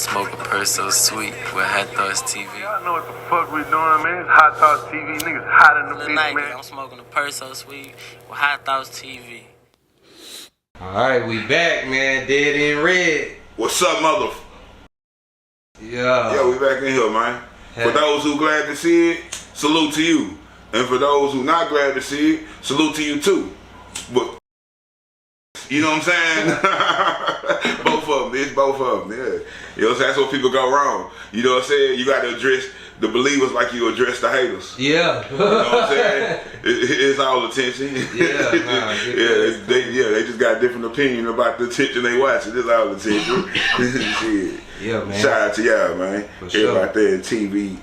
Smoke a purse so sweet with HighThoughtsTV. Y'all know what the fuck we doing, man. It's HighThoughtsTV. Niggas hot in the bitch, man. I'm smoking a purse so sweet with HighThoughtsTV. Alright, we back, man. Deadend Red. What's up, mother? Yeah. We back in here, man. For those who glad to see it, salute to you. And for those who not glad to see it, salute to you too. But you know what I'm saying? Both of them. It's both of them. Yeah. You know what I'm saying? That's where people go wrong. You know what I'm saying? You got to address the believers like you address the haters. Yeah. You know what I'm saying? It's all attention. They just got a different opinion about the attention they watching. It's all attention. Shit. Yeah, man. Shout out to y'all, man. For sure. Everybody there in TV.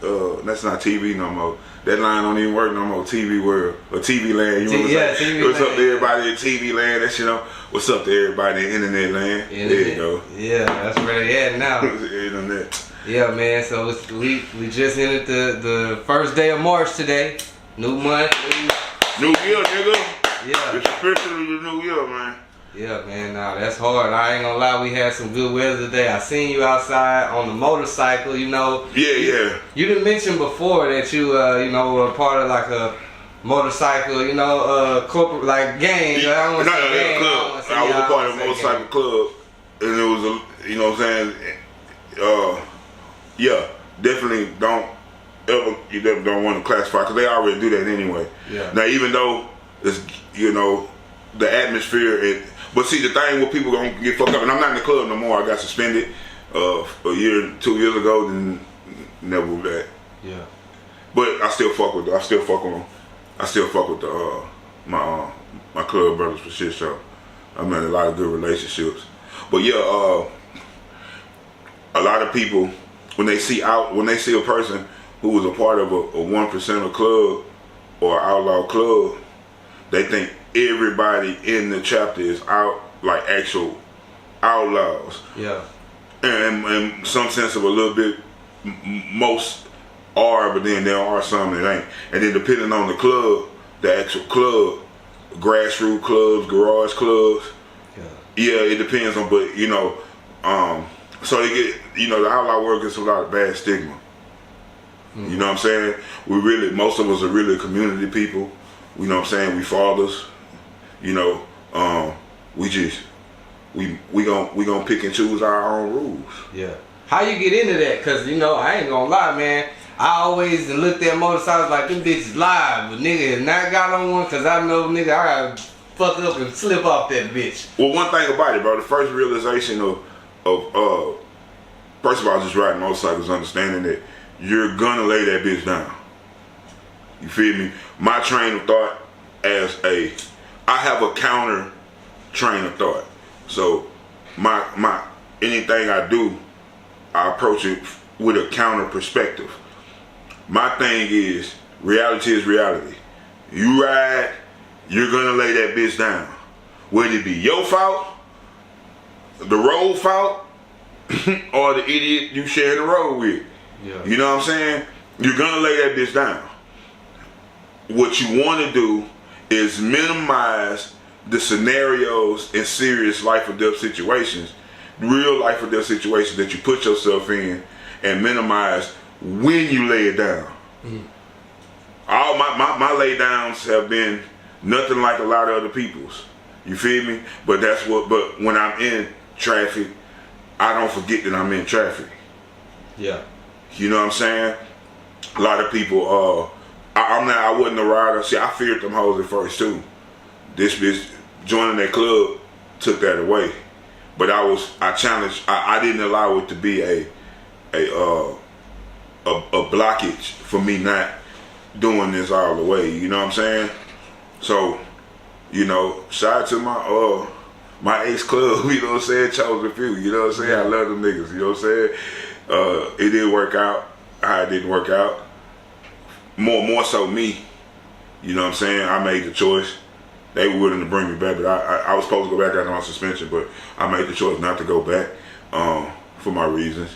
That's not TV no more. That line don't even work no more. TV world or TV land. You know what I'm saying? What's up to everybody in TV land? That's, you know, what's up to everybody in internet land? There you go. Yeah, that's where they at now. Internet. Yeah, man. So we just entered the first day of March today. New month. New year, nigga. Yeah. It's officially the new year, man. Yeah, man. Nah, that's hard. I ain't gonna lie. We had some good weather today. I seen you outside on the motorcycle. You know. Yeah. You didn't mention before that you were part of like a motorcycle, corporate like gang. Yeah. I don't want to say gang. Club. I was a part of a motorcycle club, and it was a, you know what I'm saying. Yeah, definitely don't want to classify because they already do that anyway. Yeah. Now, even though it's, the atmosphere, but see, the thing where people gonna get fucked up, and I'm not in the club no more. I got suspended a year, 2 years ago, and never moved that. Yeah. But I still fuck with them. I still fuck with the my club brothers for shit show. I made a lot of good relationships. But yeah, a lot of people when they see a person who was a part of a 1% club or outlaw club, they think everybody in the chapter is out like actual outlaws. Yeah. And in some sense of a little bit, most are, but then there are some that ain't. And then depending on the club, the actual club, grassroots clubs, garage clubs, yeah, it depends on, but so they get, the outlaw world gets a lot of bad stigma. Mm-hmm. You know what I'm saying? Most of us are really community people. You know what I'm saying? We fathers. We gonna pick and choose our own rules. Yeah. How you get into that? Cause I ain't gonna lie, man. I always looked at motorcycles like them bitches live, but nigga has not got on one cause I know nigga I gotta fuck up and slip off that bitch. Well, one thing about it, bro, the first realization of first of all, just riding motorcycles, understanding that you're gonna lay that bitch down. You feel me? My train of thought I have a counter train of thought. So my anything I do, I approach it with a counter perspective. My thing is reality is reality. You ride, you're gonna lay that bitch down. Whether it be your fault, the road fault, or the idiot you share the road with. Yeah. You know what I'm saying? You're gonna lay that bitch down. What you want to do is minimize the scenarios in serious life or death situations, real life or death situations that you put yourself in, and minimize when you lay it down. Mm-hmm. All my lay downs have been nothing like a lot of other people's. You feel me? But when I'm in traffic, I don't forget that I'm in traffic. Yeah. You know what I'm saying? A lot of people, I wasn't a rider. See, I feared them hoes at first too. This bitch joining that club took that away. But I challenged, I didn't allow it to be a blockage for me not doing this all the way. You know what I'm saying? So, shout out to my ex club, you know what I'm saying, chose a few, you know what I'm saying? I love them niggas, you know what I'm saying? It didn't work out how it didn't work out. More so me, you know what I'm saying? I made the choice. They were willing to bring me back, but I was supposed to go back after my suspension, but I made the choice not to go back for my reasons.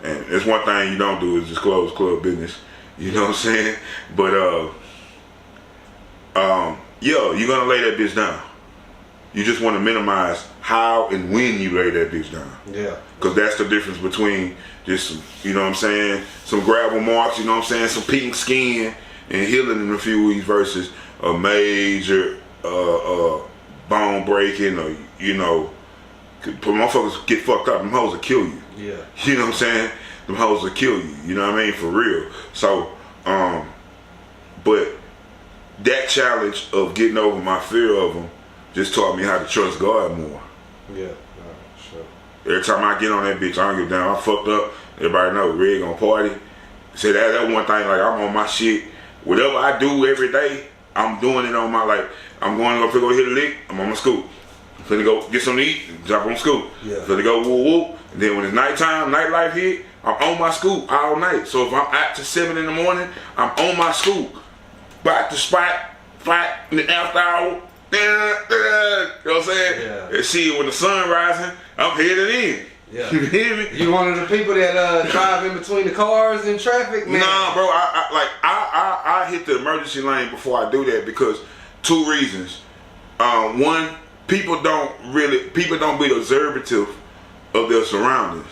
And it's one thing you don't do is just close club business, you know what I'm saying? But, you're gonna lay that bitch down. You just want to minimize how and when you lay that bitch down. Yeah. Because that's the difference between just some, you know what I'm saying, some gravel marks, you know what I'm saying, some pink skin and healing in a few weeks versus a major bone breaking or, you know, motherfuckers get fucked up, them hoes will kill you. Yeah. You know what I'm saying? Them hoes will kill you, you know what I mean, for real. So, but that challenge of getting over my fear of them just taught me how to trust God more. Yeah, sure. Every time I get on that bitch, I don't give a damn. I fucked up. Everybody know Red gonna party. Say that one thing, like I'm on my shit. Whatever I do every day, I'm doing it on my, like, I'm going to go hit a lick, I'm on my scoop. I'm finna go get something to eat, jump on scoop. Yeah. Finna go whoop whoop. And then when it's nighttime, nightlife hit, I'm on my scoop all night. So if I'm out to 7 in the morning, I'm on my scoop. Back to spot in the after hour. You know what I'm saying? Yeah. And see, when the sun rising, I'm headed in. Yeah. You hear me? You one of the people that drive in between the cars in traffic, man? Nah, bro. I hit the emergency lane before I do that because 2 reasons. One, people don't be observative of their surroundings.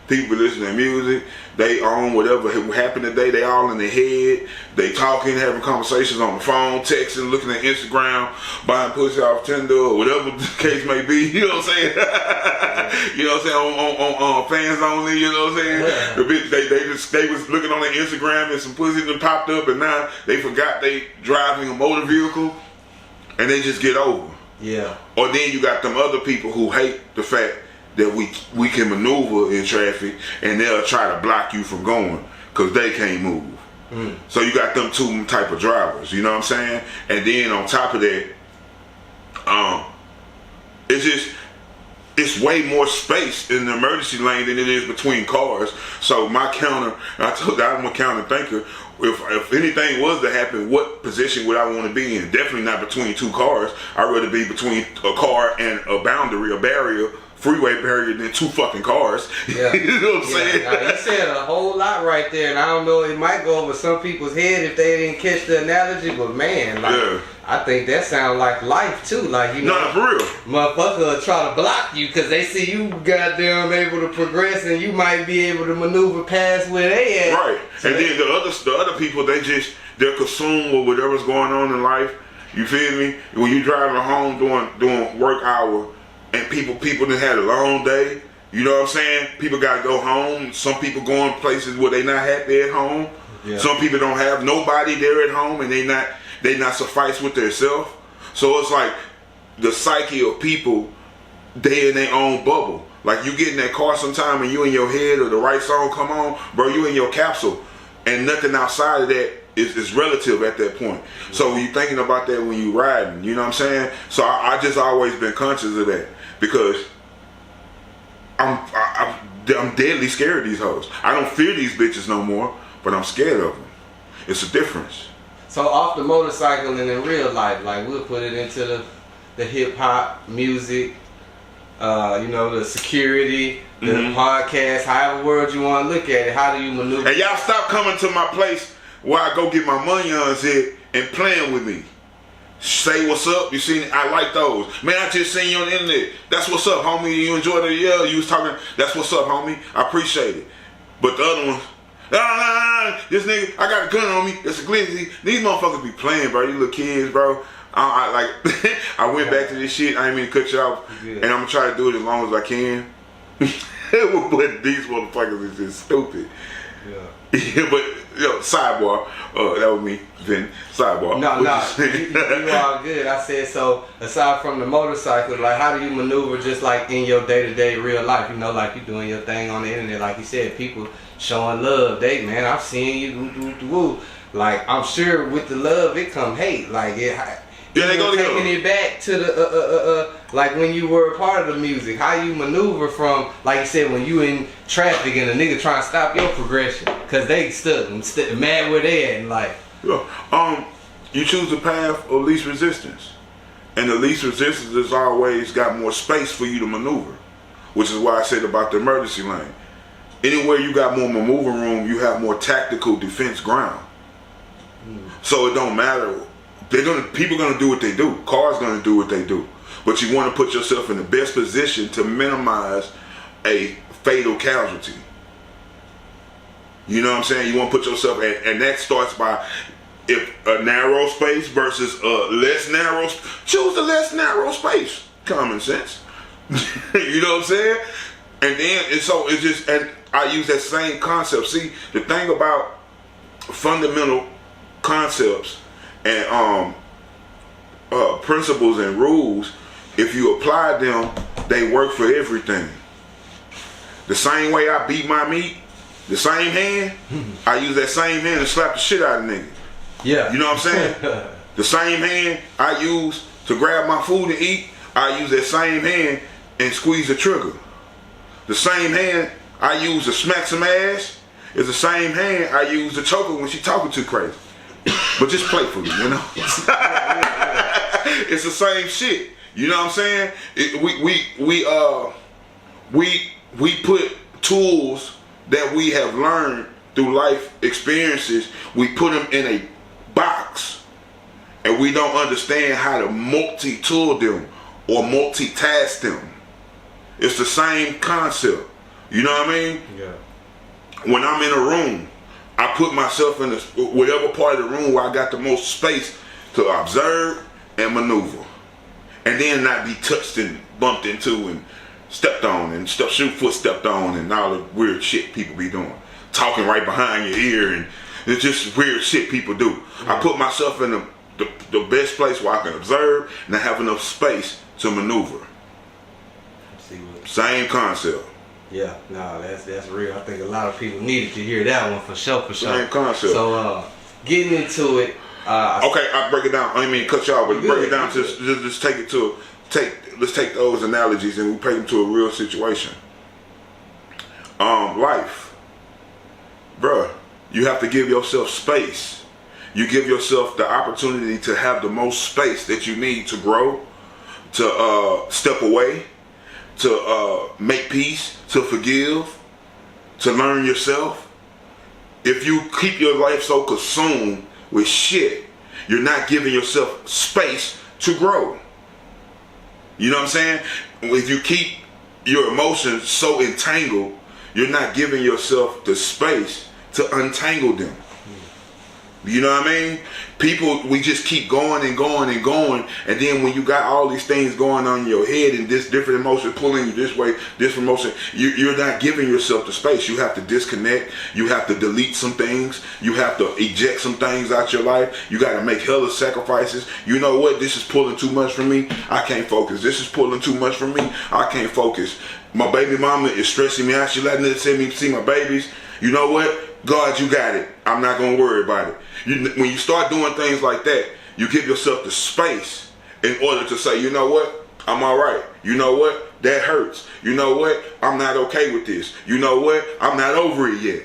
People listen to music, they own whatever happened today, they all in their head, they talking, having conversations on the phone, texting, looking at Instagram, buying pussy off Tinder or whatever the case may be, you know what I'm saying? You know what I'm saying? On fans only, you know what I'm saying? Yeah. The bitch, they was looking on their Instagram and some pussy that popped up and now they forgot they driving a motor vehicle and they just get over. Yeah. Or then you got them other people who hate the fact that we can maneuver in traffic and they'll try to block you from going because they can't move. So you got them 2 type of drivers, you know what I'm saying? And then on top of that, it's way more space in the emergency lane than it is between cars. So my counter, I told you I'm a counter thinker. If anything was to happen, what position would I want to be in? Definitely not between 2 cars. I'd rather be between a car and a boundary, a barrier, freeway barrier than 2 fucking cars. Yeah. You know what I'm saying? Now, you said a whole lot right there, and I don't know, it might go over some people's head if they didn't catch the analogy, but man, like, Yeah. I think that sounds like life too. Like, you know, Nah, for real. motherfucker will try to block you because they see you goddamn able to progress and you might be able to maneuver past where they at. Right. So and then the other people, they're consumed with whatever's going on in life. You feel me? When you driving home doing work hour and people that had a long day, you know what I'm saying? People gotta go home. Some people going places where they not happy at home. Yeah. Some people don't have nobody there at home and they not suffice with themselves. So it's like the psyche of people, they in their own bubble. Like you get in that car sometime and you in your head or the right song come on, bro, you in your capsule. And nothing outside of that is relative at that point. So you thinking about that when you riding, you know what I'm saying? So I just always been conscious of that because I'm deadly scared of these hoes. I don't fear these bitches no more, but I'm scared of them. It's a difference. So off the motorcycle and in real life, like we'll put it into the hip hop music, you know, the security, the podcast, however word you want to look at it. How do you maneuver? And y'all stop coming to my place where I go get my money on it and playing with me. Say what's up. You seen? I like those. Man, I just seen you on the internet. That's what's up, homie. You enjoyed it? Yeah, you was talking. That's what's up, homie. I appreciate it. But the other ones, this nigga, I got a gun on me. It's a glizzy. These motherfuckers be playing, bro. These little kids, bro. I like. I went back to this shit. I ain't mean to cut you off, and I'm gonna try to do it as long as I can. But these motherfuckers is just stupid. Yeah, but sidebar. That was me. Then sidebar. No, you all good. I said so. Aside from the motorcycle, like how do you maneuver just like in your day-to-day real life? You know, like you doing your thing on the internet. Like you said, people showing love. Man, I've seen you. Woo. Like I'm sure with the love, it come hate. Like it. Yeah, they go together. Taking it back to the like when you were a part of the music, how you maneuver from, like you said, when you in traffic and a nigga trying to stop your progression because they stuck mad where they at in life. Yeah. You choose the path of least resistance, and the least resistance has always got more space for you to maneuver, which is why I said about the emergency lane. Anywhere you got more maneuver room, you have more tactical defense ground. So it don't matter. People gonna do what they do. Cars gonna do what they do. but you want to put yourself in the best position to minimize a fatal casualty. You know what I'm saying? You want to put yourself, and that starts by, if a narrow space versus a less narrow, choose the less narrow space. Common sense. You know what I'm saying? And then it's just, and I use that same concept. See, the thing about fundamental concepts and principles and rules, if you apply them, they work for everything. The same way I beat my meat, the same hand, I use that same hand to slap the shit out of niggas. Yeah. You know what I'm saying? The same hand I use to grab my food and eat, I use that same hand and squeeze the trigger. The same hand I use to smack some ass is the same hand I use to choke her when she talking too crazy. But just playfully, you know? It's the same shit. You know what I'm saying? We put tools that we have learned through life experiences, we put them in a box, and we don't understand how to multi-tool them or multitask them. It's the same concept. You know what I mean? Yeah. When I'm in a room, I put myself in whatever part of the room where I got the most space to observe and maneuver, and then not be touched and bumped into and stepped on and foot stepped on and all the weird shit people be doing, talking right behind your ear, and it's just weird shit people do. I put myself in the best place where I can observe and I have enough space to maneuver. Same concept. Yeah, no, that's real. I think a lot of people needed to hear that one for sure. Same concept. So getting into it. Okay, I break it down. I didn't mean to cut y'all, but break it down to just take it to let's take those analogies and we take them to a real situation. Life, bruh, you have to give yourself space. You give yourself the opportunity to have the most space that you need to grow, to step away, to make peace, to forgive, to learn yourself. If you keep your life so consumed with shit, you're not giving yourself space to grow. You know what I'm saying? If you keep your emotions so entangled, you're not giving yourself the space to untangle them. You know what I mean? People, we just keep going and going and going, and then when you got all these things going on in your head and this different emotions pulling you this way, this emotion, you're not giving yourself the space. You have to disconnect. You have to delete some things. You have to eject some things out your life. You got to make hella sacrifices. You know what? This is pulling too much from me. I can't focus. This is pulling too much from me. I can't focus. My baby mama is stressing me out. She letting me see my babies. You know what? God, you got it. I'm not going to worry about it. When you start doing things like that, you give yourself the space in order to say, you know what? I'm all right. You know what? That hurts. You know what? I'm not okay with this. You know what? I'm not over it yet.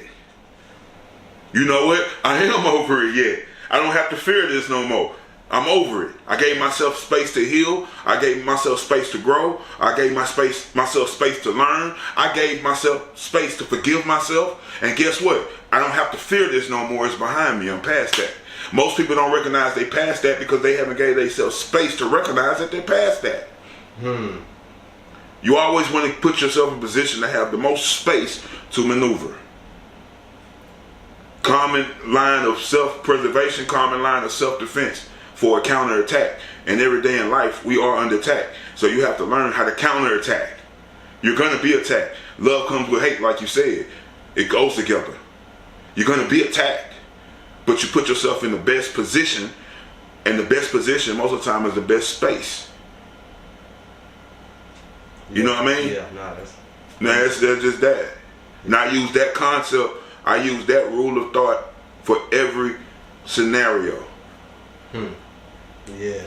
You know what? I am over it yet. I don't have to fear this no more. I'm over it. I gave myself space to heal. I gave myself space to grow. I gave myself space to learn. I gave myself space to forgive myself. And guess what? I don't have to fear this no more. It's behind me. I'm past that. Most people don't recognize they past that because they haven't gave themselves space to recognize that they're past that. You always want to put yourself in a position to have the most space to maneuver. Common line of self-preservation, common line of self-defense for a counterattack. And every day in life, we are under attack. So you have to learn how to counterattack. You're going to be attacked. Love comes with hate, like you said. It goes together. You're going to be attacked. But you put yourself in the best position. And the best position, most of the time, is the best space. You know what I mean? Yeah, that's just that. And I use that concept. I use that rule of thought for every scenario. Yeah.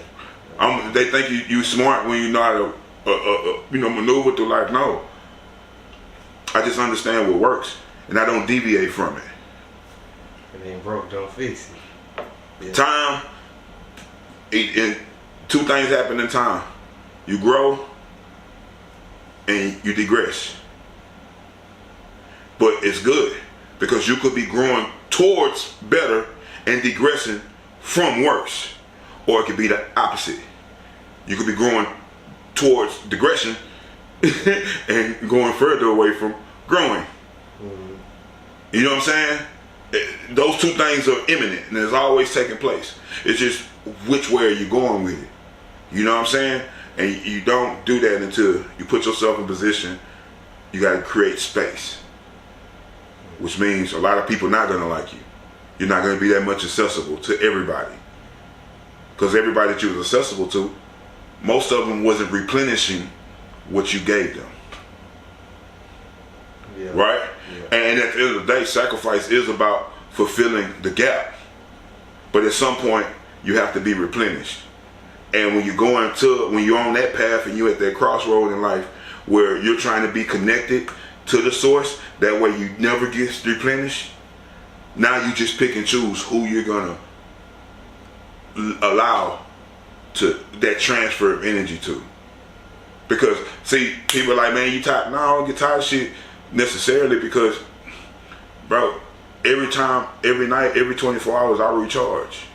They think you smart when you know how to maneuver through life. No. I just understand what works, and I don't deviate from it. If it ain't broke, don't fix it. Yeah. Time. And two things happen in time. You grow, and you digress. But it's good because you could be growing towards better and digressing from worse, or it could be the opposite. You could be growing towards digression and going further away from growing. Mm-hmm. You know what I'm saying? Those two things are imminent and it's always taking place. It's just which way are you going with it? You know what I'm saying? And you don't do that until you put yourself in position. You got to create space, which means a lot of people not going to like you. You're not going to be that much accessible to everybody. Because everybody that you was accessible to, most of them wasn't replenishing what you gave them. Yeah. Right? Yeah. And at the end of the day, sacrifice is about fulfilling the gap. But at some point, you have to be replenished. And when you're on that path and you're at that crossroad in life where you're trying to be connected to the source, that way you never get replenished. Now you just pick and choose who you're gonna allow to that transfer of energy to. Because see, people are like, man, you tired? No, I don't get tired of shit necessarily, because, bro, every time, every night, every 24 hours, I recharge.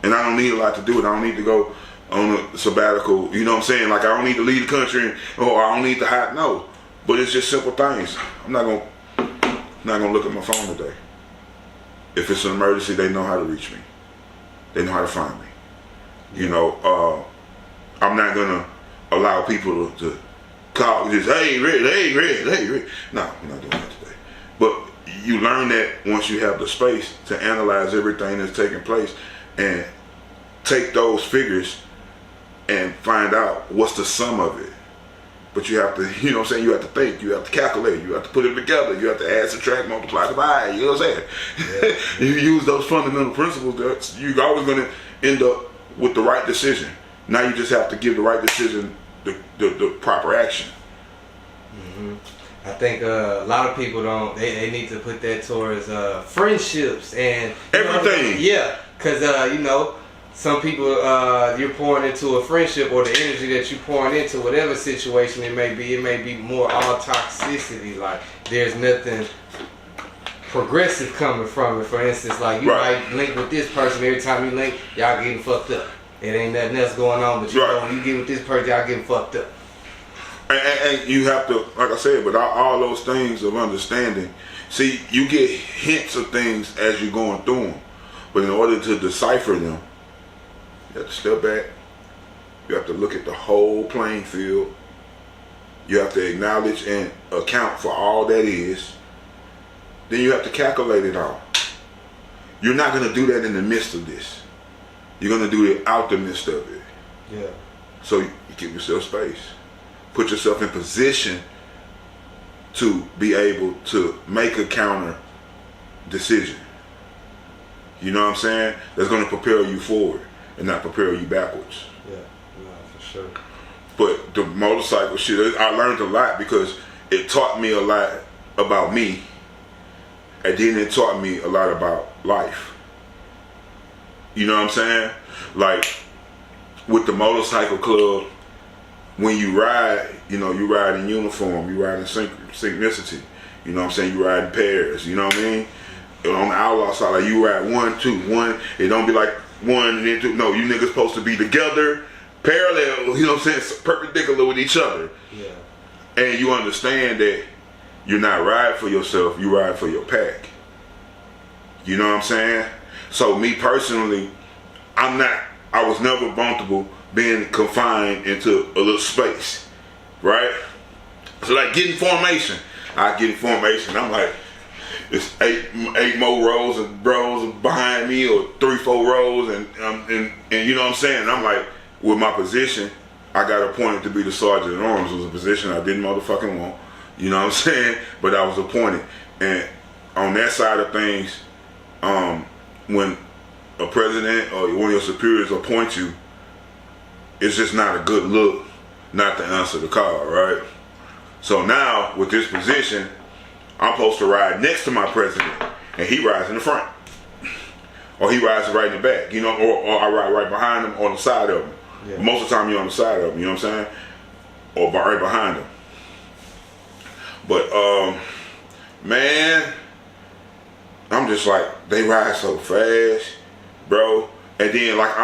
And I don't need a lot to do it. I don't need to go on a sabbatical. You know what I'm saying? Like, I don't need to leave the country, or I don't need to hide. No, but it's just simple things. I'm not gonna look at my phone today. If it's an emergency, they know how to reach me. They know how to find me. You know, I'm not gonna allow people to call just, hey, Red, hey, Red, hey, Red. No, I'm not doing that today. But you learn that once you have the space to analyze everything that's taking place and take those figures and find out what's the sum of it. But you have to, you know what I'm saying, you have to think, you have to calculate, you have to put it together, you have to add, subtract, multiply, divide, you know what I'm saying? Yeah. You use those fundamental principles, you're always going to end up with the right decision. Now you just have to give the right decision the proper action. Mm-hmm. I think a lot of people don't, they need to put that towards friendships and everything. Yeah, because, you know, some people, you're pouring into a friendship, or the energy that you're pouring into whatever situation it may be more all toxicity. Like, there's nothing progressive coming from it. For instance, like, you might link with this person, every time you link, y'all getting fucked up. It ain't nothing else going on, but you know, when you get with this person, y'all getting fucked up. And you have to, like I said, but all those things of understanding, see, you get hints of things as you're going through them. But in order to decipher them, you have to step back. You have to look at the whole playing field. You have to acknowledge and account for all that is. Then you have to calculate it all. You're not going to do that in the midst of this. You're going to do it out the midst of it. Yeah. So you give yourself space. Put yourself in position to be able to make a counter decision. You know what I'm saying? That's going to propel you forward and not propel you backwards. Yeah, no, for sure. But the motorcycle shit, I learned a lot because it taught me a lot about me, and then it taught me a lot about life. You know what I'm saying? Like, with the motorcycle club, when you ride, you know, you ride in uniform, you ride in synchronicity. You know what I'm saying? You ride in pairs, you know what I mean? And on the outlaw side, like, you ride 1, 2, 1. It don't be like 1 and then 2. No, you niggas supposed to be together, parallel, you know what I'm saying? Perpendicular with each other. Yeah. And you understand that you're not riding for yourself, you ride for your pack. You know what I'm saying? So me personally, I was never comfortable being confined into a little space, right? So like getting formation, I get in formation, I'm like, it's eight more rows of bros behind me, or 3-4 rows, and you know what I'm saying? And I'm like, with my position, I got appointed to be the sergeant at arms. It was a position I didn't motherfucking want, you know what I'm saying? But I was appointed, and on that side of things, when a president or one of your superiors appoint you, it's just not a good look not to answer the call, right? So now, with this position, I'm supposed to ride next to my president, and he rides in the front. Or he rides right in the back, you know, or I ride right behind him, on the side of him. Yeah. Most of the time you're on the side of him, you know what I'm saying? Or right behind him. But, man, I'm just like, they ride so fast, bro. And then, like,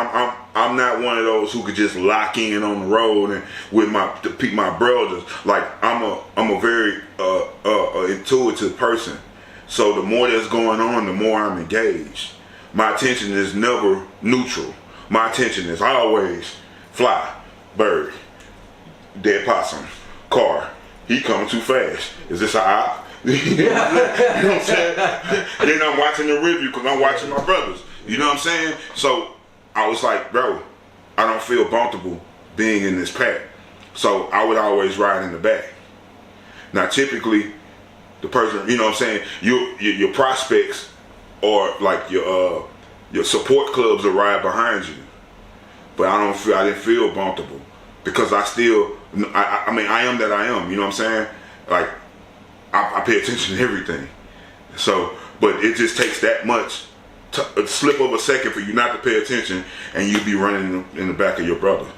I'm not one of those who could just lock in on the road and with my brothers. Like I'm a very intuitive person. So the more that's going on, the more I'm engaged. My attention is never neutral. My attention is always fly, bird, dead possum, car. He coming too fast. Is this a op? You know what I'm saying? And then I'm watching the review because I'm watching my brothers. You know what I'm saying? So I was like, bro, I don't feel comfortable being in this pack. So I would always ride in the back. Now typically, the person, you know what I'm saying, your prospects or like your support clubs will ride behind you. But I didn't feel comfortable because I am that I am, you know what I'm saying? Like, I pay attention to everything. So, but it just takes that much, a slip of a second for you not to pay attention and you be running in the back of your brother.